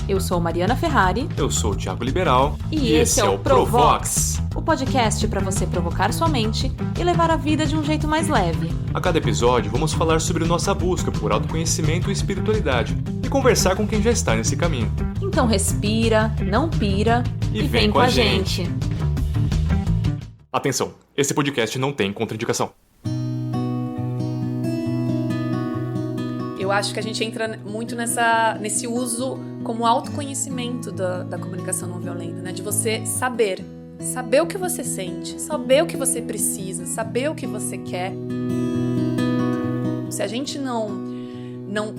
Eu sou Mariana Ferrari. Eu sou o Thiago Liberal. E esse é o Provox, o podcast para você provocar sua mente e levar a vida de um jeito mais leve. A cada episódio, vamos falar sobre nossa busca por autoconhecimento e espiritualidade e conversar com quem já está nesse caminho. Então respira, não pira e vem com a gente. Atenção, esse podcast não tem contraindicação. Eu acho que a gente entra muito nesse uso como autoconhecimento da comunicação não violenta, né? De você saber o que você sente, saber o que você precisa, saber o que você quer. Se a gente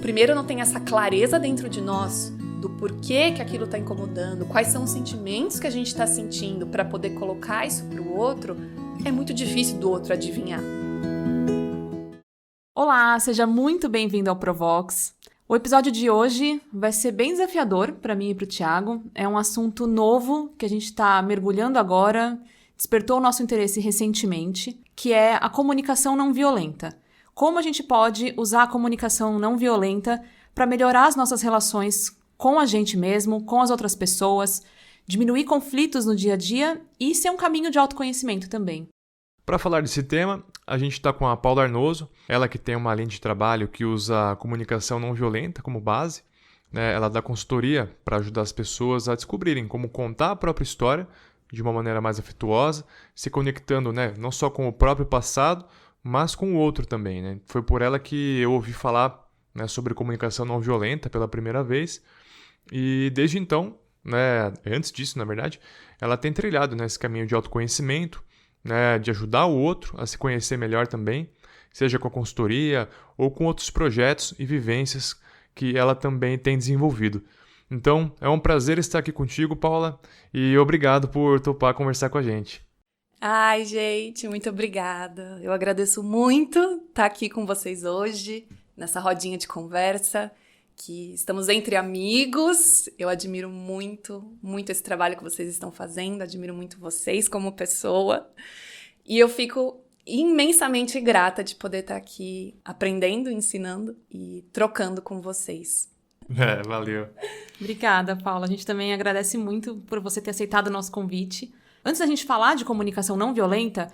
primeiro não tem essa clareza dentro de nós do porquê que aquilo está incomodando, quais são os sentimentos que a gente está sentindo para poder colocar isso para o outro, é muito difícil do outro adivinhar. Olá, seja muito bem-vindo ao Provox. O episódio de hoje vai ser bem desafiador para mim e para o Thiago. É um assunto novo que a gente está mergulhando agora, despertou o nosso interesse recentemente, que é a comunicação não violenta. Como a gente pode usar a comunicação não violenta para melhorar as nossas relações com a gente mesmo, com as outras pessoas, diminuir conflitos no dia a dia e ser um caminho de autoconhecimento também. Para falar desse tema, a gente está com a Paula Arnoso, ela que tem uma linha de trabalho que usa a comunicação não violenta como base, né? Ela dá consultoria para ajudar as pessoas a descobrirem como contar a própria história de uma maneira mais afetuosa, se conectando, né, não só com o próprio passado, mas com o outro também, né? Foi por ela que eu ouvi falar, né, sobre comunicação não violenta pela primeira vez e desde então, né, antes disso, na verdade, ela tem trilhado nesse caminho de autoconhecimento, né, de ajudar o outro a se conhecer melhor também, seja com a consultoria ou com outros projetos e vivências que ela também tem desenvolvido. Então, é um prazer estar aqui contigo, Paula, e obrigado por topar conversar com a gente. Ai, gente, muito obrigada. Eu agradeço muito estar aqui com vocês hoje, nessa rodinha de conversa, que estamos entre amigos. Eu admiro muito, muito esse trabalho que vocês estão fazendo, admiro muito vocês como pessoa. E eu fico imensamente grata de poder estar aqui aprendendo, ensinando e trocando com vocês. Valeu. Obrigada, Paula. A gente também agradece muito por você ter aceitado o nosso convite. Antes da gente falar de comunicação não violenta,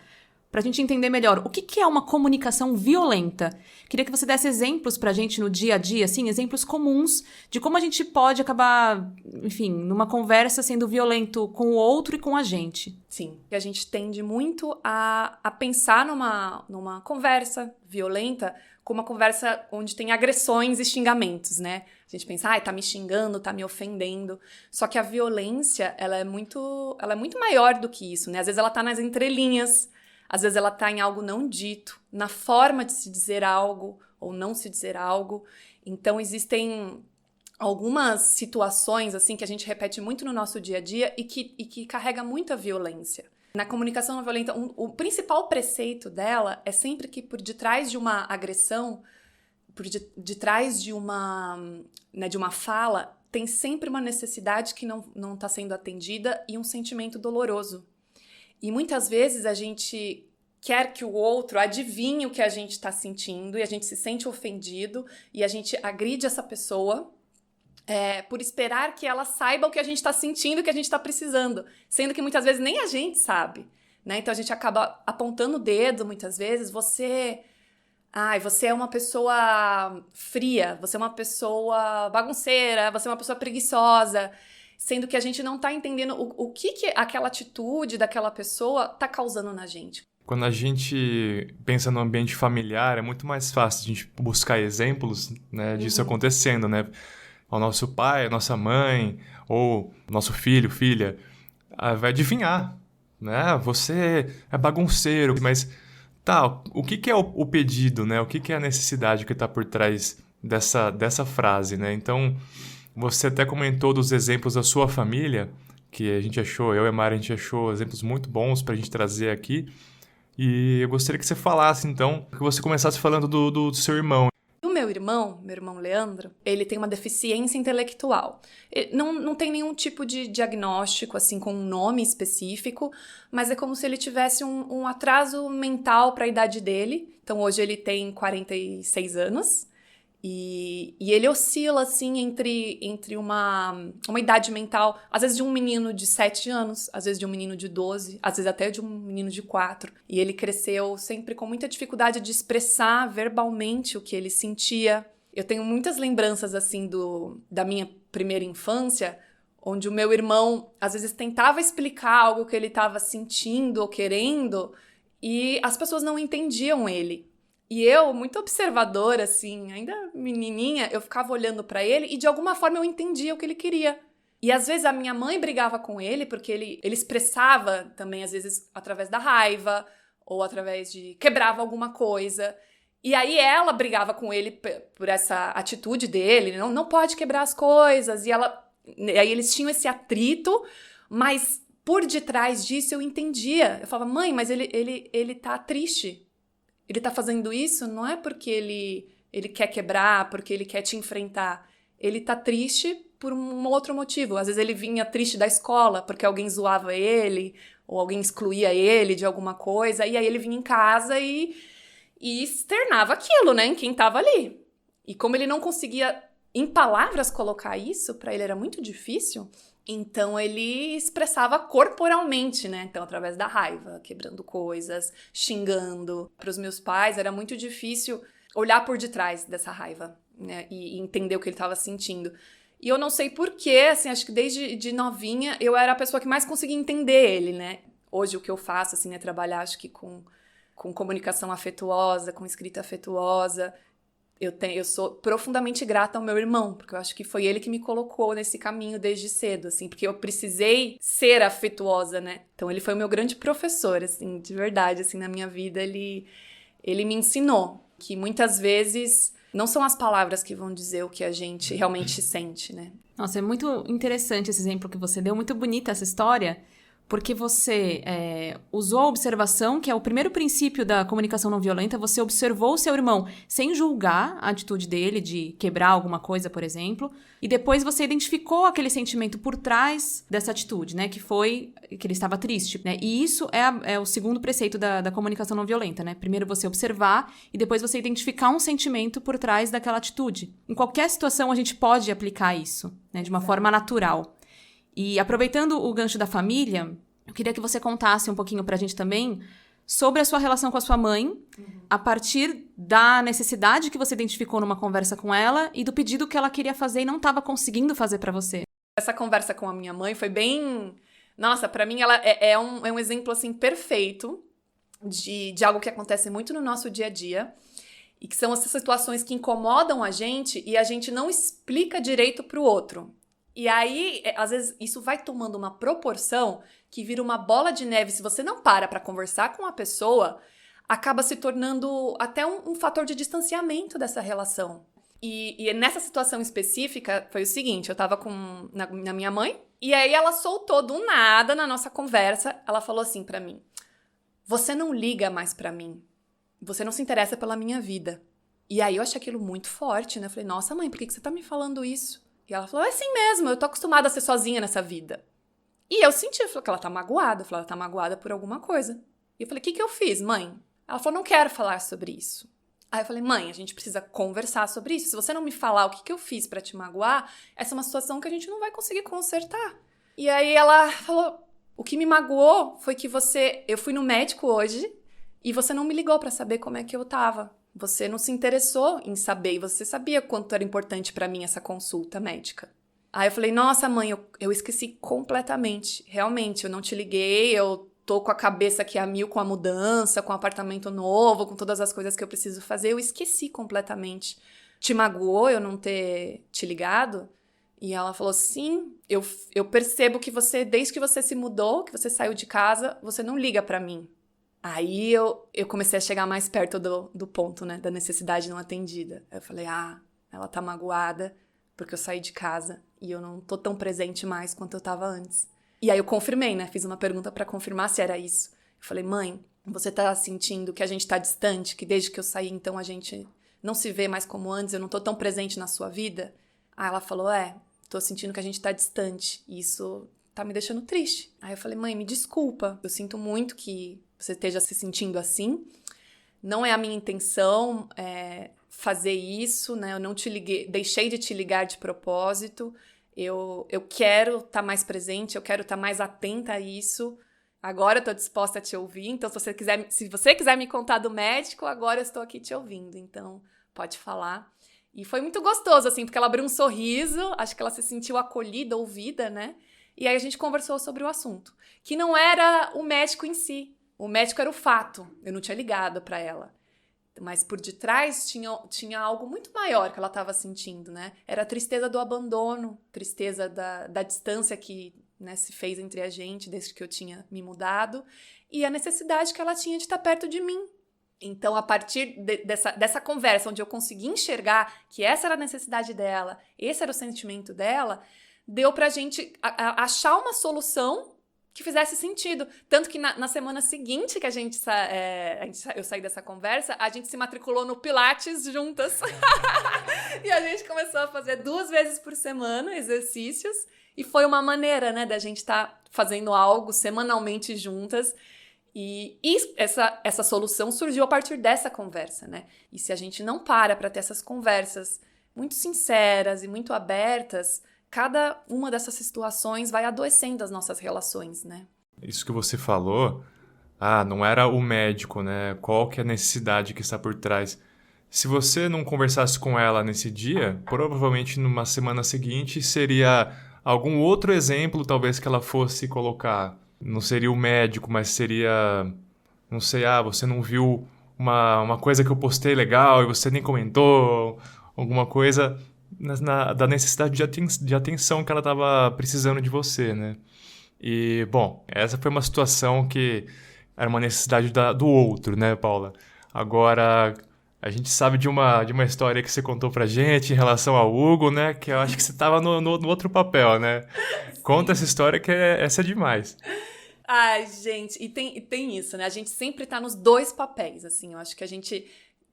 para a gente entender melhor, o que é uma comunicação violenta? Queria que você desse exemplos para a gente no dia a dia, assim, exemplos comuns de como a gente pode acabar, enfim, numa conversa sendo violento com o outro e com a gente. Sim, a gente tende muito a pensar numa conversa violenta como uma conversa onde tem agressões e xingamentos, né? A gente pensa, tá me xingando, tá me ofendendo. Só que a violência, ela é muito maior do que isso, né? Às vezes ela tá nas entrelinhas, às vezes ela está em algo não dito, na forma de se dizer algo ou não se dizer algo. Então, existem algumas situações assim que a gente repete muito no nosso dia a dia e que carrega muita violência. Na comunicação não violenta, o principal preceito dela é sempre que por detrás de uma agressão, por detrás de uma fala, tem sempre uma necessidade que não está sendo atendida e um sentimento doloroso. E muitas vezes a gente quer que o outro adivinhe o que a gente está sentindo e a gente se sente ofendido e a gente agride essa pessoa por esperar que ela saiba o que a gente está sentindo e o que a gente está precisando, sendo que muitas vezes nem a gente sabe, né? Então a gente acaba apontando o dedo muitas vezes, você é uma pessoa fria, você é uma pessoa bagunceira, você é uma pessoa preguiçosa, sendo que a gente não está entendendo o que aquela atitude daquela pessoa está causando na gente. Quando a gente pensa no ambiente familiar, é muito mais fácil a gente buscar exemplos, né, disso acontecendo, né? O nosso pai, a nossa mãe, ou nosso filho, filha, vai adivinhar, né? Você é bagunceiro, mas o que é o pedido, né? O que é a necessidade que está por trás dessa frase, né? Então, você até comentou dos exemplos da sua família, que a gente achou, eu e a Mari, a gente achou exemplos muito bons para a gente trazer aqui. E eu gostaria que você falasse, então, que você começasse falando do seu irmão. O meu irmão Leandro, ele tem uma deficiência intelectual. Ele não tem nenhum tipo de diagnóstico, assim, com um nome específico, mas é como se ele tivesse um atraso mental para a idade dele. Então, hoje ele tem 46 anos. E ele oscila, assim, entre uma idade mental, às vezes de um menino de 7 anos, às vezes de um menino de 12, às vezes até de um menino de 4. E ele cresceu sempre com muita dificuldade de expressar verbalmente o que ele sentia. Eu tenho muitas lembranças, assim, da minha primeira infância, onde o meu irmão, às vezes, tentava explicar algo que ele estava sentindo ou querendo, e as pessoas não entendiam ele. E eu, muito observadora, assim, ainda menininha, eu ficava olhando pra ele e de alguma forma eu entendia o que ele queria. E às vezes a minha mãe brigava com ele porque ele expressava também, às vezes, através da raiva ou através de quebrava alguma coisa. E aí ela brigava com ele por essa atitude dele, não pode quebrar as coisas. E aí eles tinham esse atrito, mas por detrás disso eu entendia. Eu falava, mãe, mas ele tá triste. Ele tá fazendo isso não é porque ele quer quebrar, porque ele quer te enfrentar. Ele tá triste por um outro motivo. Às vezes ele vinha triste da escola, porque alguém zoava ele, ou alguém excluía ele de alguma coisa, e aí ele vinha em casa e externava aquilo, né, em quem tava ali. E como ele não conseguia, em palavras, colocar isso, pra ele era muito difícil, então ele expressava corporalmente, né? Então, através da raiva, quebrando coisas, xingando. Para os meus pais era muito difícil olhar por detrás dessa raiva, né? E entender o que ele estava sentindo. E eu não sei porquê, assim, acho que desde de novinha eu era a pessoa que mais conseguia entender ele, né? Hoje o que eu faço, assim, é trabalhar, acho que com comunicação afetuosa, com escrita afetuosa. Eu sou profundamente grata ao meu irmão, porque eu acho que foi ele que me colocou nesse caminho desde cedo, assim, porque eu precisei ser afetuosa, né? Então ele foi o meu grande professor, assim, de verdade, assim, na minha vida, ele me ensinou que muitas vezes não são as palavras que vão dizer o que a gente realmente sente, né? Nossa, é muito interessante esse exemplo que você deu, muito bonita essa história, porque você usou a observação, que é o primeiro princípio da comunicação não violenta, você observou o seu irmão sem julgar a atitude dele de quebrar alguma coisa, por exemplo, e depois você identificou aquele sentimento por trás dessa atitude, né, que foi que ele estava triste, né, e isso é o segundo preceito da comunicação não violenta, né, primeiro você observar e depois você identificar um sentimento por trás daquela atitude. Em qualquer situação a gente pode aplicar isso, né, de uma forma natural. E aproveitando o gancho da família, eu queria que você contasse um pouquinho pra gente também sobre a sua relação com a sua mãe, a partir da necessidade que você identificou numa conversa com ela e do pedido que ela queria fazer e não estava conseguindo fazer pra você. Essa conversa com a minha mãe foi bem... Nossa, pra mim ela é um exemplo, assim, perfeito de algo que acontece muito no nosso dia a dia e que são essas situações que incomodam a gente e a gente não explica direito pro outro. E aí, às vezes, isso vai tomando uma proporção que vira uma bola de neve. Se você não para conversar com a pessoa, acaba se tornando até um fator de distanciamento dessa relação. E nessa situação específica, foi o seguinte, eu tava na minha mãe, e aí ela soltou do nada na nossa conversa, ela falou assim pra mim, você não liga mais pra mim, você não se interessa pela minha vida. E aí eu achei aquilo muito forte, né? Eu falei, nossa mãe, por que você tá me falando isso? E ela falou, é assim mesmo, eu tô acostumada a ser sozinha nessa vida. E eu senti, eu falei, que ela tá magoada. Eu falei, ela tá magoada por alguma coisa. E eu falei, o que eu fiz, mãe? Ela falou, não quero falar sobre isso. Aí eu falei, mãe, a gente precisa conversar sobre isso. Se você não me falar o que eu fiz pra te magoar, essa é uma situação que a gente não vai conseguir consertar. E aí ela falou, o que me magoou foi que eu fui no médico hoje e você não me ligou pra saber como é que eu tava. Você não se interessou em saber, e você sabia quanto era importante pra mim essa consulta médica. Aí eu falei, nossa mãe, eu esqueci completamente, realmente, eu não te liguei, eu tô com a cabeça aqui a mil com a mudança, com o apartamento novo, com todas as coisas que eu preciso fazer, eu esqueci completamente. Te magoou eu não ter te ligado? E ela falou, sim, eu percebo que você, desde que você se mudou, que você saiu de casa, você não liga pra mim. Aí eu comecei a chegar mais perto do ponto, né, da necessidade não atendida. Aí eu falei, ela tá magoada porque eu saí de casa e eu não tô tão presente mais quanto eu tava antes. E aí eu confirmei, né, fiz uma pergunta pra confirmar se era isso. Eu falei, mãe, você tá sentindo que a gente tá distante, que desde que eu saí, então a gente não se vê mais como antes, eu não tô tão presente na sua vida? Aí ela falou, tô sentindo que a gente tá distante e isso tá me deixando triste. Aí eu falei, mãe, me desculpa, eu sinto muito que você esteja se sentindo assim. Não é a minha intenção fazer isso, né? Eu não te liguei, deixei de te ligar de propósito. Eu quero estar mais presente, eu quero estar mais atenta a isso. Agora eu tô disposta a te ouvir. Então, se você quiser me contar do médico, agora eu estou aqui te ouvindo. Então, pode falar. E foi muito gostoso, assim, porque ela abriu um sorriso, acho que ela se sentiu acolhida, ouvida, né? E aí a gente conversou sobre o assunto. Que não era o médico em si. O médico era o fato. Eu não tinha ligado para ela. Mas por detrás tinha algo muito maior que ela estava sentindo, né? Era a tristeza do abandono, tristeza da distância que, né, se fez entre a gente desde que eu tinha me mudado, e a necessidade que ela tinha de estar perto de mim. Então, a partir dessa conversa, onde eu consegui enxergar que essa era a necessidade dela, esse era o sentimento dela, deu pra gente achar uma solução que fizesse sentido. Tanto que na semana seguinte que eu saí dessa conversa, a gente se matriculou no Pilates juntas. E a gente começou a fazer 2 vezes por semana exercícios. E foi uma maneira, né, da gente estar fazendo algo semanalmente juntas. E essa solução surgiu a partir dessa conversa, né? E se a gente não para ter essas conversas muito sinceras e muito abertas, cada uma dessas situações vai adoecendo as nossas relações, né? Isso que você falou, não era o médico, né? Qual que é a necessidade que está por trás? Se você não conversasse com ela nesse dia, provavelmente numa semana seguinte seria algum outro exemplo, talvez, que ela fosse colocar. Não seria o médico, mas seria, não sei, você não viu uma coisa que eu postei legal e você nem comentou, alguma coisa da necessidade de atenção que ela estava precisando de você, né? E, bom, essa foi uma situação que era uma necessidade do outro, né, Paula? Agora, a gente sabe de uma história que você contou pra gente em relação ao Hugo, né? Que eu acho que você estava no outro papel, né? Sim. Conta essa história que essa é demais. Ai, gente, e tem isso, né? A gente sempre tá nos 2 papéis, assim. Eu acho que a gente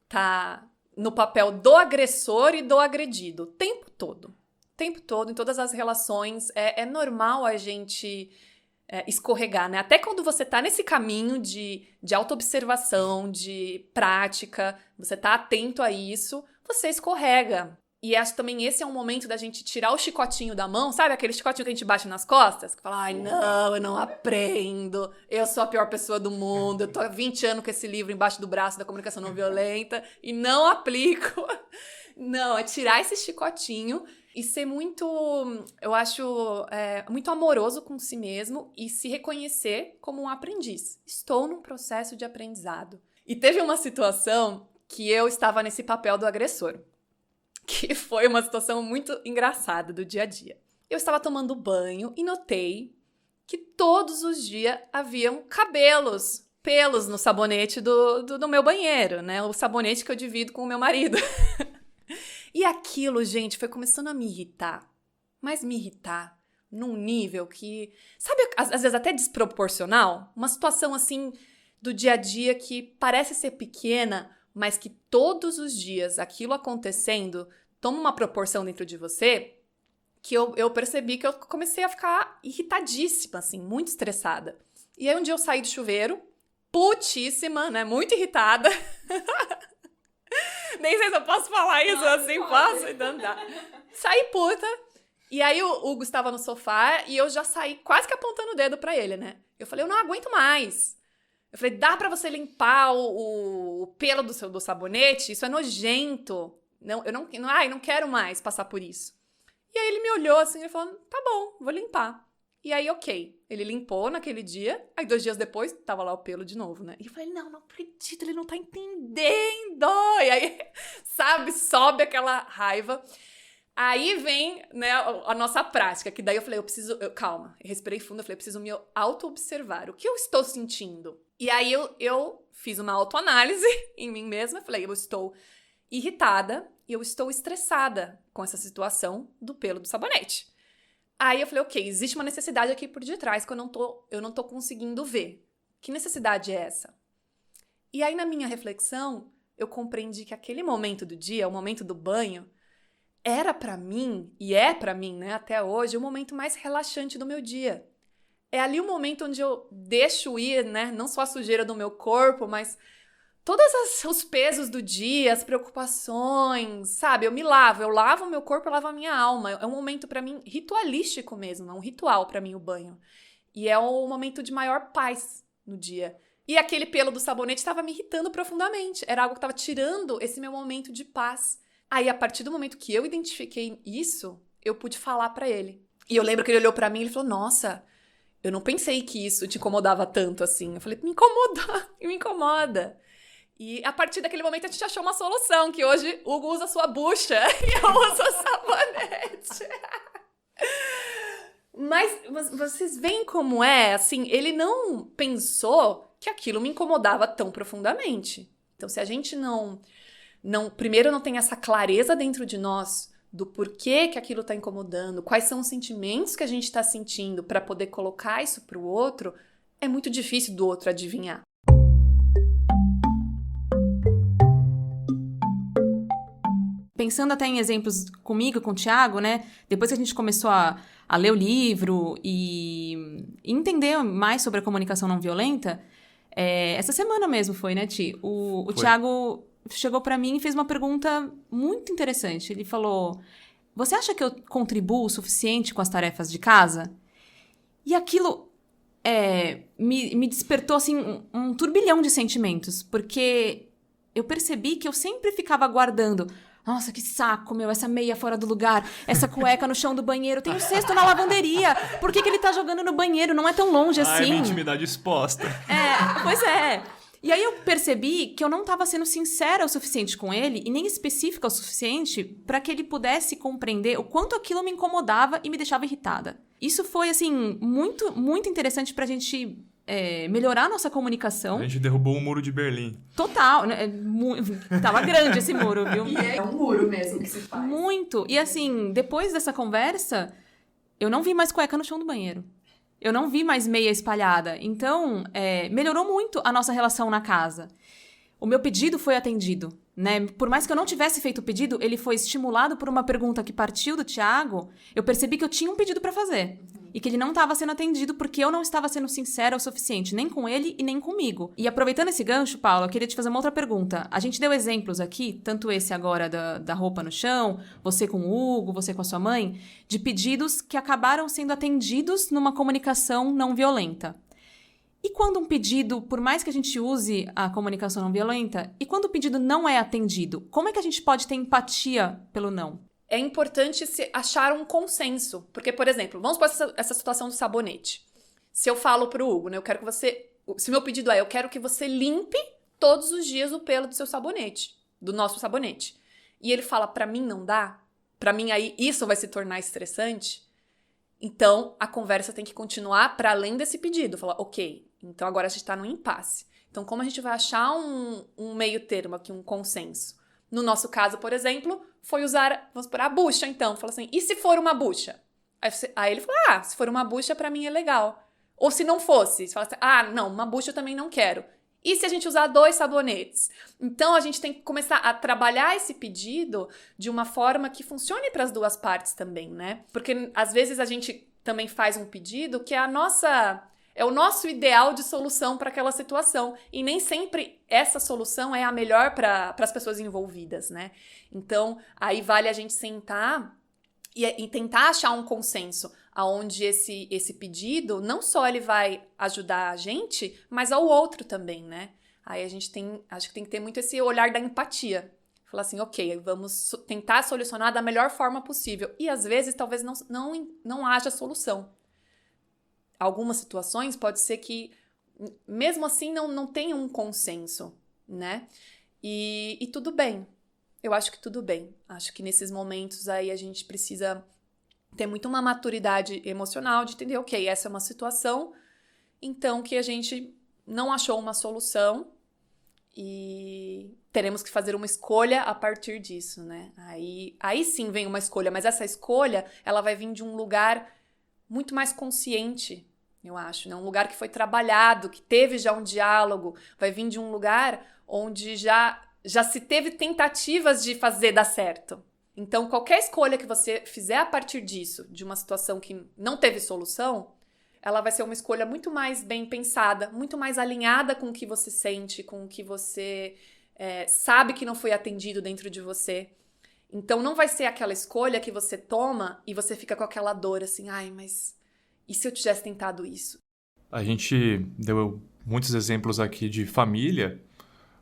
tá no papel do agressor e do agredido o tempo todo. O tempo todo, em todas as relações. É normal a gente escorregar, né? Até quando você tá nesse caminho de autoobservação, de prática, você tá atento a isso, você escorrega. E acho também esse é um momento da gente tirar o chicotinho da mão, sabe? Aquele chicotinho que a gente bate nas costas, que fala, não, eu não aprendo, eu sou a pior pessoa do mundo, eu tô há 20 anos com esse livro embaixo do braço da comunicação não violenta e não aplico. Não, é tirar esse chicotinho e ser muito, eu acho, muito amoroso com si mesmo e se reconhecer como um aprendiz. Estou num processo de aprendizado. E teve uma situação que eu estava nesse papel do agressor, que foi uma situação muito engraçada do dia a dia. Eu estava tomando banho e notei que todos os dias haviam pelos no sabonete do meu banheiro, né? O sabonete que eu divido com o meu marido. E aquilo, gente, foi começando a me irritar. Mas me irritar num nível que, sabe, às vezes até desproporcional? Uma situação assim do dia a dia que parece ser pequena, mas que todos os dias aquilo acontecendo toma uma proporção dentro de você que eu percebi que eu comecei a ficar irritadíssima, assim, muito estressada. E aí um dia eu saí do chuveiro, putíssima, né, muito irritada. Nem sei se eu posso falar isso assim, posso? Então dá. Saí puta, e aí o Hugo estava no sofá e eu já saí quase que apontando o dedo pra ele, né? Eu falei, eu não aguento mais. Eu falei, dá pra você limpar o pelo do sabonete? Isso é nojento. Não, eu não quero mais passar por isso. E aí ele me olhou assim e falou, tá bom, vou limpar. E aí, ok, ele limpou naquele dia, aí 2 dias depois, tava lá o pelo de novo, né? E eu falei, não acredito, ele não tá entendendo. E aí, sabe, sobe aquela raiva. Aí vem, né, a nossa prática, que daí eu falei, calma, eu respirei fundo, eu falei, eu preciso me auto-observar. O que eu estou sentindo? E aí eu fiz uma autoanálise em mim mesma, falei, eu estou irritada e eu estou estressada com essa situação do pelo do sabonete. Aí eu falei, ok, existe uma necessidade aqui por detrás que eu não tô conseguindo ver. Que necessidade é essa? E aí na minha reflexão, eu compreendi que aquele momento do dia, o momento do banho, era pra mim, e é pra mim, né, até hoje, o momento mais relaxante do meu dia. É ali o momento onde eu deixo ir, né, não só a sujeira do meu corpo, mas os pesos do dia, as preocupações, sabe? Eu lavo o meu corpo, eu lavo a minha alma. É um momento pra mim ritualístico mesmo, é um ritual pra mim o banho. E é um momento de maior paz no dia. E aquele pelo do sabonete estava me irritando profundamente. Era algo que estava tirando esse meu momento de paz. Aí, a partir do momento que eu identifiquei isso, eu pude falar pra ele. E eu lembro que ele olhou pra mim e ele falou, nossa, eu não pensei que isso te incomodava tanto assim. Eu falei, me incomoda. E a partir daquele momento a gente achou uma solução, que hoje o Hugo usa a sua bucha e eu uso o sabonete. Mas vocês veem como é, assim, ele não pensou que aquilo me incomodava tão profundamente. Então, se a gente primeiro não tem essa clareza dentro de nós do porquê que aquilo está incomodando, quais são os sentimentos que a gente está sentindo para poder colocar isso para o outro, é muito difícil do outro adivinhar. Pensando até em exemplos comigo, com o Thiago, né? Depois que a gente começou a ler o livro e entender mais sobre a comunicação não violenta, essa semana mesmo foi, né, Ti? O Thiago chegou pra mim e fez uma pergunta muito interessante. Ele falou, você acha que eu contribuo o suficiente com as tarefas de casa? E aquilo me despertou, assim, um turbilhão de sentimentos, porque eu percebi que eu sempre ficava guardando... Nossa, que saco, meu, essa meia fora do lugar, essa cueca no chão do banheiro, tem um cesto na lavanderia, por que ele tá jogando no banheiro? Não é tão longe assim. Minha intimidade exposta. Pois é. E aí eu percebi que eu não tava sendo sincera o suficiente com ele e nem específica o suficiente para que ele pudesse compreender o quanto aquilo me incomodava e me deixava irritada. Isso foi, assim, muito, muito interessante pra gente... melhorar a nossa comunicação. A gente derrubou o muro de Berlim. Total. Tava grande esse muro, viu? E é um muro mesmo que se faz. Muito. E assim, depois dessa conversa, eu não vi mais cueca no chão do banheiro. Eu não vi mais meia espalhada. Então, melhorou muito a nossa relação na casa. O meu pedido foi atendido, né? Por mais que eu não tivesse feito o pedido, ele foi estimulado por uma pergunta que partiu do Thiago. Eu percebi que eu tinha um pedido pra fazer. E que ele não estava sendo atendido porque eu não estava sendo sincera o suficiente, nem com ele e nem comigo. E aproveitando esse gancho, Paula, eu queria te fazer uma outra pergunta. A gente deu exemplos aqui, tanto esse agora da roupa no chão, você com o Hugo, você com a sua mãe, de pedidos que acabaram sendo atendidos numa comunicação não violenta. E quando um pedido, por mais que a gente use a comunicação não violenta, e quando o pedido não é atendido, como é que a gente pode ter empatia pelo não? É importante achar um consenso. Porque, por exemplo, vamos para essa situação do sabonete. Se eu falo pro Hugo, né, eu quero que você... Se meu pedido eu quero que você limpe todos os dias o pelo do seu sabonete, do nosso sabonete. E ele fala, pra mim não dá? Pra mim aí isso vai se tornar estressante? Então, a conversa tem que continuar para além desse pedido. Falar, ok, então agora a gente tá no impasse. Então, como a gente vai achar um meio termo aqui, um consenso? No nosso caso, por exemplo, foi usar, vamos supor, a bucha, então. Fala assim, e se for uma bucha? Aí ele falou, se for uma bucha, pra mim é legal. Ou se não fosse, você fala assim, não, uma bucha eu também não quero. E se a gente usar 2 sabonetes? Então, a gente tem que começar a trabalhar esse pedido de uma forma que funcione para as duas partes também, né? Porque, às vezes, a gente também faz um pedido que é o nosso ideal de solução para aquela situação. E nem sempre essa solução é a melhor para as pessoas envolvidas, né? Então, aí vale a gente sentar e tentar achar um consenso onde esse pedido, não só ele vai ajudar a gente, mas ao outro também, né? Aí a gente acho que tem que ter muito esse olhar da empatia. Falar assim, ok, vamos tentar solucionar da melhor forma possível. E às vezes, talvez não haja solução. Algumas situações pode ser que, mesmo assim, não tenha um consenso, né? E tudo bem. Eu acho que tudo bem. Acho que nesses momentos aí a gente precisa ter muito uma maturidade emocional de entender, ok, essa é uma situação, então que a gente não achou uma solução e teremos que fazer uma escolha a partir disso, né? Aí sim vem uma escolha, mas essa escolha, ela vai vir de um lugar muito mais consciente, eu acho, né? Um lugar que foi trabalhado, que teve já um diálogo, vai vir de um lugar onde já se teve tentativas de fazer dar certo. Então, qualquer escolha que você fizer a partir disso, de uma situação que não teve solução, ela vai ser uma escolha muito mais bem pensada, muito mais alinhada com o que você sente, com o que você sabe que não foi atendido dentro de você. Então, não vai ser aquela escolha que você toma e você fica com aquela dor assim, ai, mas e se eu tivesse tentado isso? A gente deu muitos exemplos aqui de família,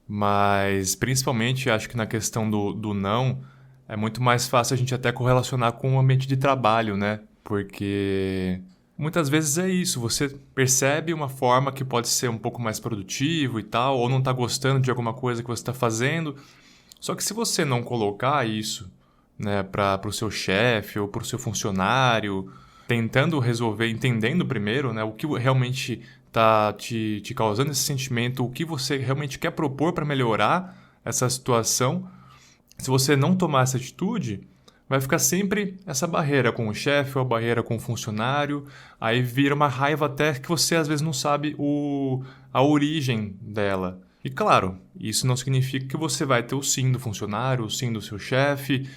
mas principalmente acho que na questão do não, é muito mais fácil a gente até correlacionar com o ambiente de trabalho, né? Porque muitas vezes é isso, você percebe uma forma que pode ser um pouco mais produtivo e tal, ou não está gostando de alguma coisa que você está fazendo. Só que se você não colocar isso, né, para o seu chefe ou para o seu funcionário, tentando resolver, entendendo primeiro, né, o que realmente está te causando esse sentimento, o que você realmente quer propor para melhorar essa situação, se você não tomar essa atitude, vai ficar sempre essa barreira com o chefe ou a barreira com o funcionário, aí vira uma raiva até que você às vezes não sabe a origem dela. E claro, isso não significa que você vai ter o sim do funcionário, o sim do seu chefe,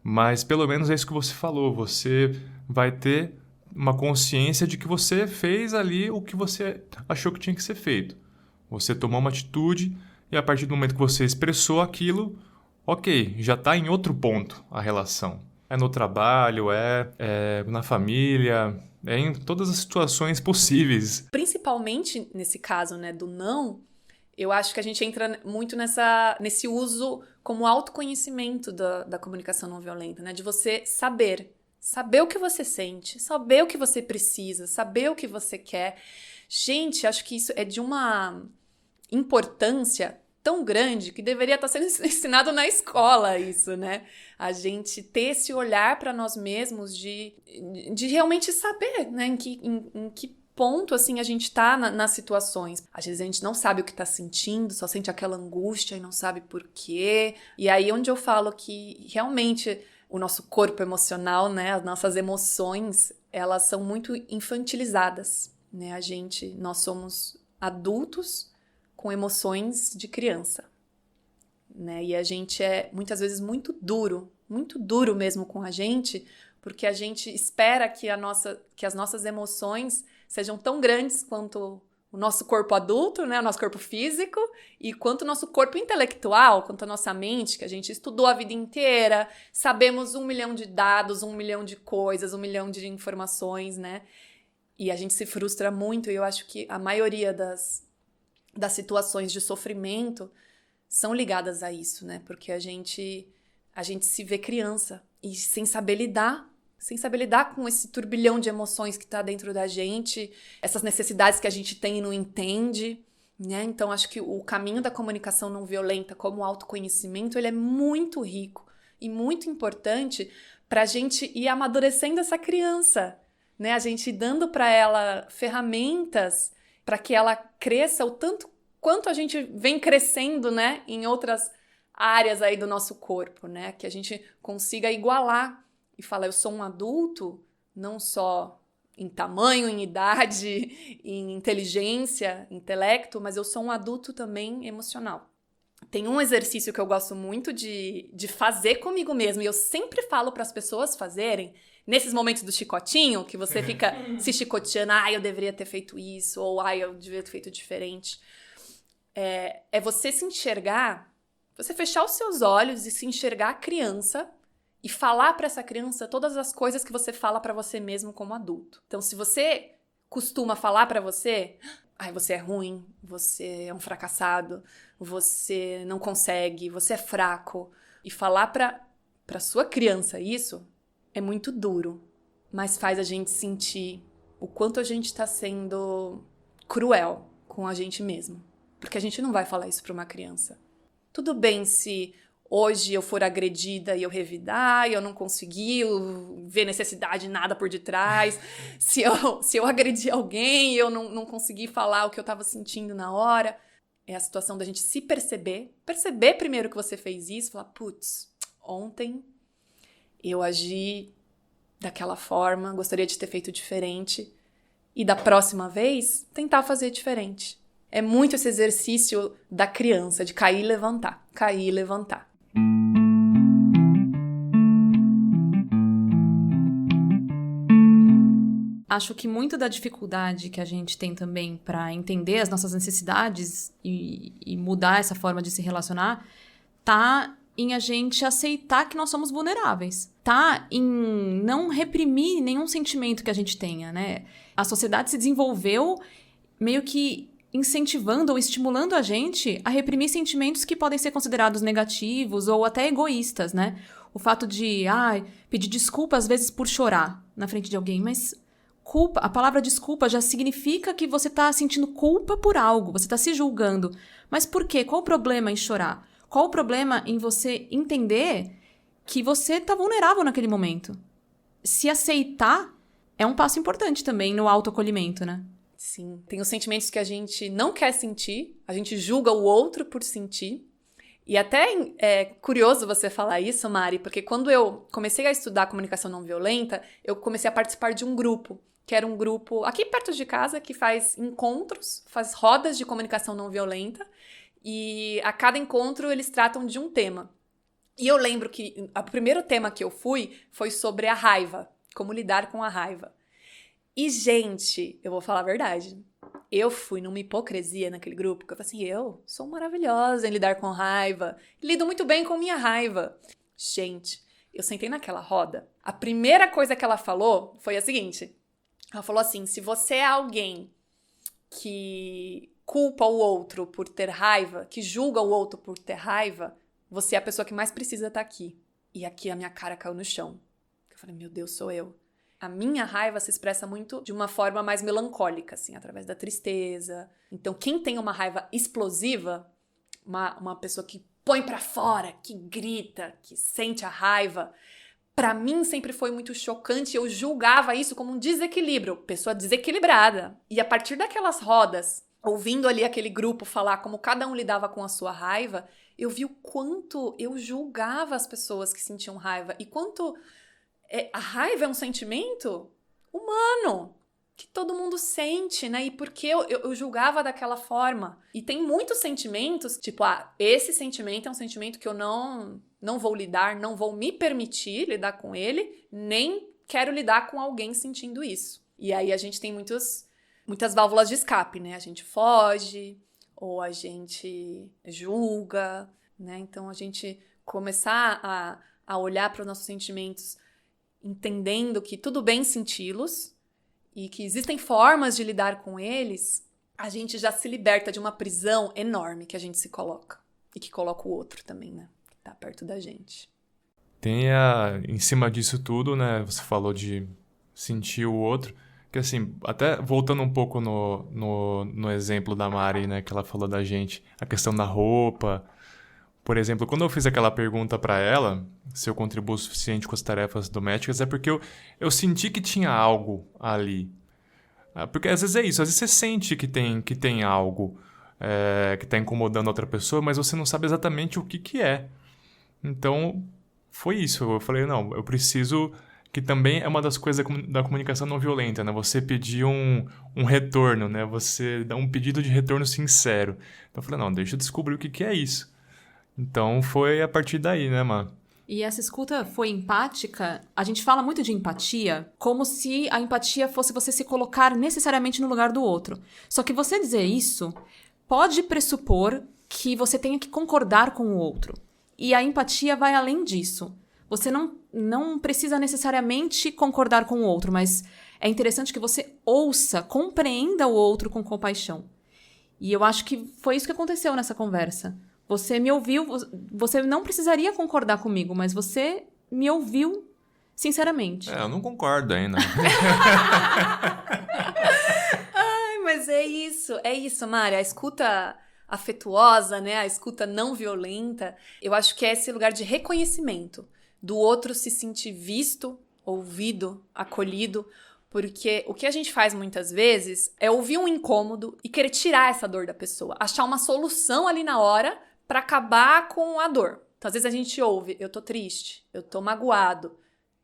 mas pelo menos é isso que você falou, você vai ter uma consciência de que você fez ali o que você achou que tinha que ser feito. Você tomou uma atitude e a partir do momento que você expressou aquilo, ok, já está em outro ponto a relação. É no trabalho, é na família, é em todas as situações possíveis. Principalmente nesse caso, né, do não, eu acho que a gente entra muito nesse uso como autoconhecimento da comunicação não violenta, né? De você saber o que você sente, saber o que você precisa, saber o que você quer. Gente, acho que isso é de uma importância tão grande que deveria estar sendo ensinado na escola isso, né? A gente ter esse olhar para nós mesmos de realmente saber, né? Em que ponto, assim, a gente tá nas situações. Às vezes a gente não sabe o que tá sentindo, só sente aquela angústia e não sabe por quê. E aí onde eu falo que realmente o nosso corpo emocional, né, as nossas emoções, elas são muito infantilizadas, né? Nós somos adultos com emoções de criança, né? E a gente é muitas vezes muito duro mesmo com a gente, porque a gente espera que as nossas emoções sejam tão grandes quanto o nosso corpo adulto, né, o nosso corpo físico, e quanto o nosso corpo intelectual, quanto a nossa mente, que a gente estudou a vida inteira, sabemos 1 milhão de dados, 1 milhão de coisas, 1 milhão de informações, né? E a gente se frustra muito, e eu acho que a maioria das situações de sofrimento são ligadas a isso, né? Porque a gente se vê criança e sem saber lidar com esse turbilhão de emoções que está dentro da gente, essas necessidades que a gente tem e não entende, né? Então, acho que o caminho da comunicação não violenta como autoconhecimento, ele é muito rico e muito importante para a gente ir amadurecendo essa criança, né? A gente dando para ela ferramentas para que ela cresça o tanto quanto a gente vem crescendo, né? Em outras áreas aí do nosso corpo, né? Que a gente consiga igualar e falar, eu sou um adulto, não só em tamanho, em idade, em inteligência, intelecto, mas eu sou um adulto também emocional. Tem um exercício que eu gosto muito de fazer comigo mesmo, e eu sempre falo para as pessoas fazerem, nesses momentos do chicotinho, que você fica se chicoteando, eu deveria ter feito isso, ou eu devia ter feito diferente. É você se enxergar, você fechar os seus olhos e se enxergar a criança, e falar para essa criança todas as coisas que você fala para você mesmo como adulto. Então, se você costuma falar para você, você é ruim, você é um fracassado, você não consegue, você é fraco, e falar para sua criança isso é muito duro, mas faz a gente sentir o quanto a gente está sendo cruel com a gente mesmo. Porque a gente não vai falar isso para uma criança. Tudo bem se hoje eu for agredida e eu revidar, e eu não consegui ver necessidade nada por detrás. Se eu agredi alguém e eu não consegui falar o que eu estava sentindo na hora. É a situação da gente se perceber. Perceber primeiro que você fez isso. Falar, putz, ontem eu agi daquela forma, gostaria de ter feito diferente. E da próxima vez, tentar fazer diferente. É muito esse exercício da criança, de cair e levantar. Cair e levantar. Acho que muito da dificuldade que a gente tem também para entender as nossas necessidades e mudar essa forma de se relacionar tá em a gente aceitar que nós somos vulneráveis. Tá em não reprimir nenhum sentimento que a gente tenha, né? A sociedade se desenvolveu meio que incentivando ou estimulando a gente a reprimir sentimentos que podem ser considerados negativos ou até egoístas, né? O fato de, pedir desculpa às vezes por chorar na frente de alguém, mas culpa, a palavra desculpa já significa que você está sentindo culpa por algo, você está se julgando. Mas por quê? Qual o problema em chorar? Qual o problema em você entender que você está vulnerável naquele momento? Se aceitar é um passo importante também no autoacolhimento, né? Sim, tem os sentimentos que a gente não quer sentir, a gente julga o outro por sentir. E até é curioso você falar isso, Mari, porque quando eu comecei a estudar comunicação não violenta, eu comecei a participar de um grupo, que era um grupo aqui perto de casa, que faz encontros, faz rodas de comunicação não violenta, e a cada encontro eles tratam de um tema. E eu lembro que o primeiro tema que eu fui foi sobre a raiva, como lidar com a raiva. E, gente, eu vou falar a verdade, eu fui numa hipocrisia naquele grupo, que eu falei assim, eu sou maravilhosa em lidar com raiva, lido muito bem com minha raiva. Gente, eu sentei naquela roda, a primeira coisa que ela falou foi a seguinte, ela falou assim, se você é alguém que culpa o outro por ter raiva, que julga o outro por ter raiva, você é a pessoa que mais precisa estar aqui. E aqui a minha cara caiu no chão. Eu falei, meu Deus, sou eu. A minha raiva se expressa muito de uma forma mais melancólica, assim, através da tristeza. Então, quem tem uma raiva explosiva, uma pessoa que põe pra fora, que grita, que sente a raiva, pra mim sempre foi muito chocante. Eu julgava isso como um desequilíbrio, pessoa desequilibrada. E a partir daquelas rodas, ouvindo ali aquele grupo falar como cada um lidava com a sua raiva, eu vi o quanto eu julgava as pessoas que sentiam raiva e quanto a raiva é um sentimento humano, que todo mundo sente, né? E por que eu julgava daquela forma? E tem muitos sentimentos, tipo, esse sentimento é um sentimento que eu não vou lidar, não vou me permitir lidar com ele, nem quero lidar com alguém sentindo isso. E aí a gente tem muitas válvulas de escape, né? A gente foge, ou a gente julga, né? Então a gente começar a olhar para os nossos sentimentos entendendo que tudo bem senti-los e que existem formas de lidar com eles, a gente já se liberta de uma prisão enorme que a gente se coloca. E que coloca o outro também, né? Que tá perto da gente. Em cima disso tudo, né? Você falou de sentir o outro. Que assim, até voltando um pouco no exemplo da Mari, né? Que ela falou da gente. A questão da roupa. Por exemplo, quando eu fiz aquela pergunta para ela, se eu contribuo o suficiente com as tarefas domésticas, é porque eu senti que tinha algo ali. Porque às vezes é isso, às vezes você sente que tem algo que está incomodando outra pessoa, mas você não sabe exatamente o que é. Então, foi isso. Eu falei, não, eu preciso... Que também é uma das coisas da comunicação não violenta, né? Você pedir um retorno, né? Você dá um pedido de retorno sincero. Então, eu falei, não, deixa eu descobrir o que é isso. Então, foi a partir daí, né, mano? E essa escuta foi empática? A gente fala muito de empatia como se a empatia fosse você se colocar necessariamente no lugar do outro. Só que você dizer isso pode pressupor que você tenha que concordar com o outro. E a empatia vai além disso. Você não precisa necessariamente concordar com o outro, mas é interessante que você ouça, compreenda o outro com compaixão. E eu acho que foi isso que aconteceu nessa conversa. Você me ouviu, você não precisaria concordar comigo, mas você me ouviu sinceramente. Eu não concordo ainda. Ai, mas é isso, Mari. A escuta afetuosa, né? A escuta não violenta, eu acho que é esse lugar de reconhecimento do outro se sentir visto, ouvido, acolhido, porque o que a gente faz muitas vezes é ouvir um incômodo e querer tirar essa dor da pessoa, achar uma solução ali na hora para acabar com a dor. Então, às vezes a gente ouve, eu tô triste, eu tô magoado,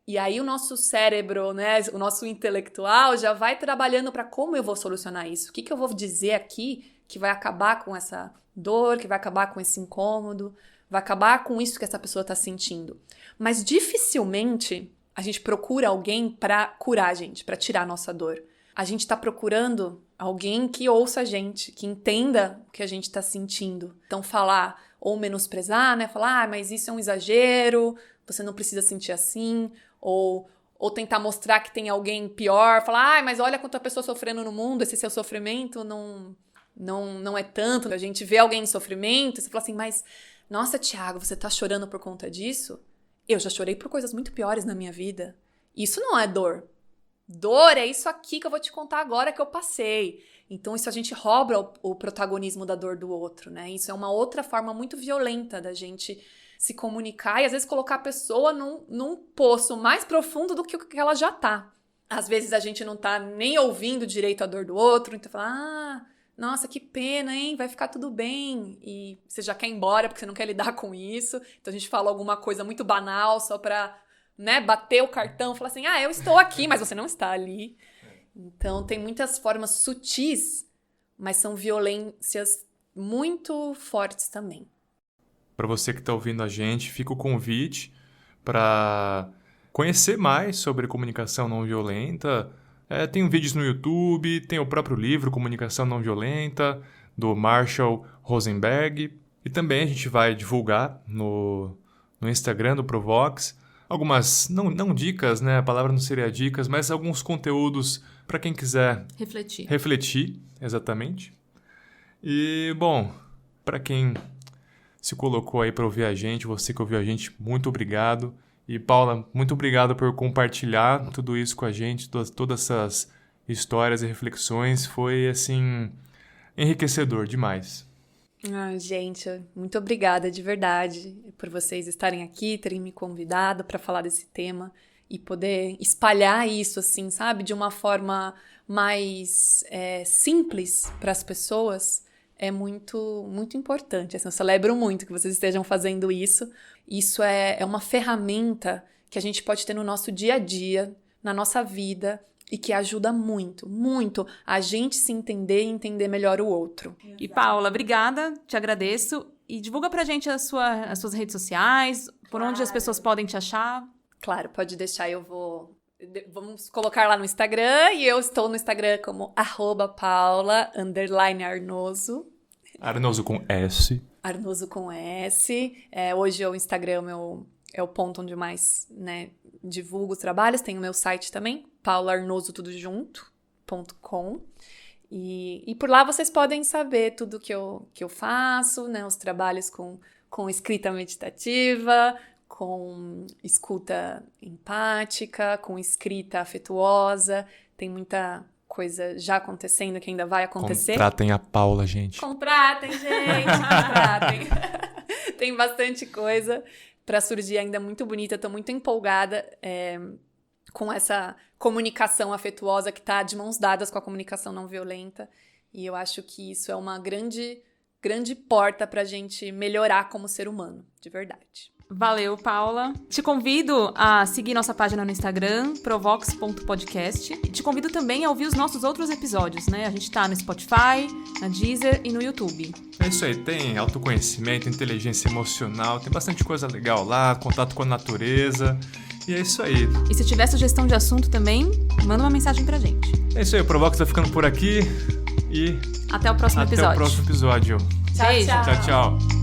e aí o nosso cérebro, né, o nosso intelectual já vai trabalhando para como eu vou solucionar isso, o que eu vou dizer aqui que vai acabar com essa dor, que vai acabar com esse incômodo, vai acabar com isso que essa pessoa está sentindo. Mas dificilmente a gente procura alguém pra curar a gente, pra tirar a nossa dor. A gente tá procurando alguém que ouça a gente, que entenda o que a gente tá sentindo. Então falar, ou menosprezar, né? Falar, mas isso é um exagero, você não precisa sentir assim, ou tentar mostrar que tem alguém pior, falar, mas olha quanta pessoa sofrendo no mundo, esse seu sofrimento não é tanto. A gente vê alguém em sofrimento, você fala assim, mas, nossa, Thiago, você tá chorando por conta disso? Eu já chorei por coisas muito piores na minha vida. Isso não é dor. Dor é isso aqui que eu vou te contar agora que eu passei. Então, isso a gente rouba o protagonismo da dor do outro, né? Isso é uma outra forma muito violenta da gente se comunicar e, às vezes, colocar a pessoa num poço mais profundo do que o que ela já tá. Às vezes, a gente não tá nem ouvindo direito a dor do outro, então fala, nossa, que pena, hein? Vai ficar tudo bem. E você já quer ir embora porque você não quer lidar com isso. Então, a gente fala alguma coisa muito banal só pra, né, bater o cartão, falar assim, eu estou aqui, mas você não está ali. Então, tem muitas formas sutis, mas são violências muito fortes também. Para você que está ouvindo a gente, fica o convite para conhecer mais sobre comunicação não violenta. Tem vídeos no YouTube, tem o próprio livro Comunicação Não Violenta, do Marshall Rosenberg. E também a gente vai divulgar no Instagram do Provox algumas, não dicas, né? A palavra não seria dicas, mas alguns conteúdos para quem quiser refletir, exatamente. E, bom, para quem se colocou aí para ouvir a gente, você que ouviu a gente, muito obrigado. E, Paula, muito obrigado por compartilhar tudo isso com a gente, todas essas histórias e reflexões. Foi, assim, enriquecedor demais. Gente, muito obrigada de verdade por vocês estarem aqui, terem me convidado para falar desse tema e poder espalhar isso, assim, sabe, de uma forma mais simples para as pessoas. É muito, muito importante. Assim, eu celebro muito que vocês estejam fazendo isso. Isso é uma ferramenta que a gente pode ter no nosso dia a dia, na nossa vida, e que ajuda muito, muito a gente se entender e entender melhor o outro. E, Paula, obrigada, te agradeço. E divulga pra gente as suas redes sociais, por onde as pessoas podem te achar. Claro, pode deixar, vamos colocar lá no Instagram, e eu estou no Instagram como @Paula_Arnoso. Arnoso com S. Arnoso com S. Hoje o Instagram é o ponto onde mais, né, divulgo os trabalhos. Tem o meu site também, paularnosotudojunto.com. E por lá vocês podem saber tudo que eu faço, né, os trabalhos com escrita meditativa, com escuta empática, com escrita afetuosa. Tem muita coisa já acontecendo que ainda vai acontecer. Contratem a Paula, gente. Contratem, gente, contratem. Tem bastante coisa para surgir ainda muito bonita. Estou muito empolgada com essa comunicação afetuosa que está de mãos dadas com a comunicação não violenta. E eu acho que isso é uma grande, grande porta para a gente melhorar como ser humano, de verdade. Valeu, Paula. Te convido a seguir nossa página no Instagram, provox.podcast. E te convido também a ouvir os nossos outros episódios, né? A gente tá no Spotify, na Deezer e no YouTube. É isso aí, tem autoconhecimento, inteligência emocional, tem bastante coisa legal lá, contato com a natureza. E é isso aí. E se tiver sugestão de assunto também, manda uma mensagem pra gente. É isso aí, o Provox tá ficando por aqui e até o próximo episódio. Até o próximo episódio. Beijo. Tchau, tchau.